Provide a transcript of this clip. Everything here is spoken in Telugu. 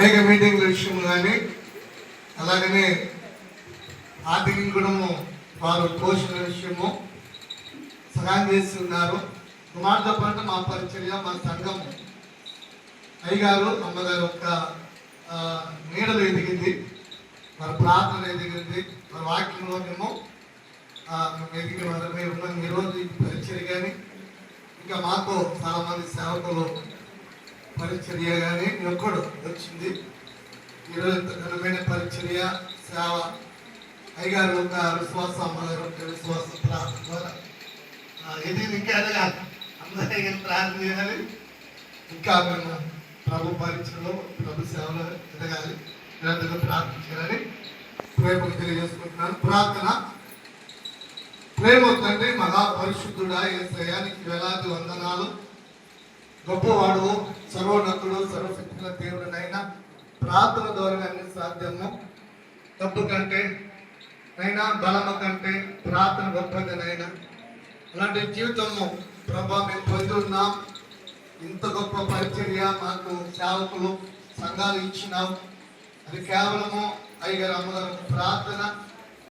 అనేక మీటింగ్ల విషయం కానీ అలాగనే ఆర్థిక కూడా వారు పోషణ విషయము సహాయం చేస్తున్నారు. కుమార్తె పాటు మా పరిచర్య మా సంఘం అయ్యగారు అమ్మగారు ఒక నీడలు ఎదిగింది, వారి ప్రార్థన ఎదిగింది, వారి వాక్యంలో మేము ఎదిగిన వారమే ఉన్నాం. ఈరోజు ఈ పరిచర్య కానీ ఇంకా మాకు చాలా మంది సేవకులు పరిచర్య కానీ ఒక్కడు వచ్చింది. ఈరోజు ఘనమైన పరిచర్య సేవ అయ్యగారు ఒక విశ్వాస అమ్మగారు ఒక విశ్వాస ప్రార్థన ద్వారా ఇది ఇంకా ఎదగాలి, అందరూ ప్రార్థన చేయాలి. ఇంకా మేము ప్రభు పరిచయలో ప్రభు సేవలో ఎదగాలి, నిరంతరంగా ప్రార్థన చేయాలని ప్రేమకు తెలియజేసుకుంటున్నాను. ప్రార్థన. ప్రేమ తండ్రి మహాపరిశుద్ధుడా యేసయ్యా, నీకు వేలాది వందనాలు. గొప్పవాడు, సర్వోన్నతుడు, సర్వశక్తుల దేవుడినైనా ప్రార్థన ద్వారా అన్ని సాధ్యము. డబ్బు కంటే అయినా బలము కంటే ప్రార్థన గొప్పదనైనా అలాంటి జీవితము ప్రభా మేము పొంది ఉన్నాం. ఇంత గొప్ప పరిచర్య మాకు సేవకులు సంఘాలు ఇచ్చినాం. అది కేవలము అయ్యగారు అమ్మగారు ప్రార్థన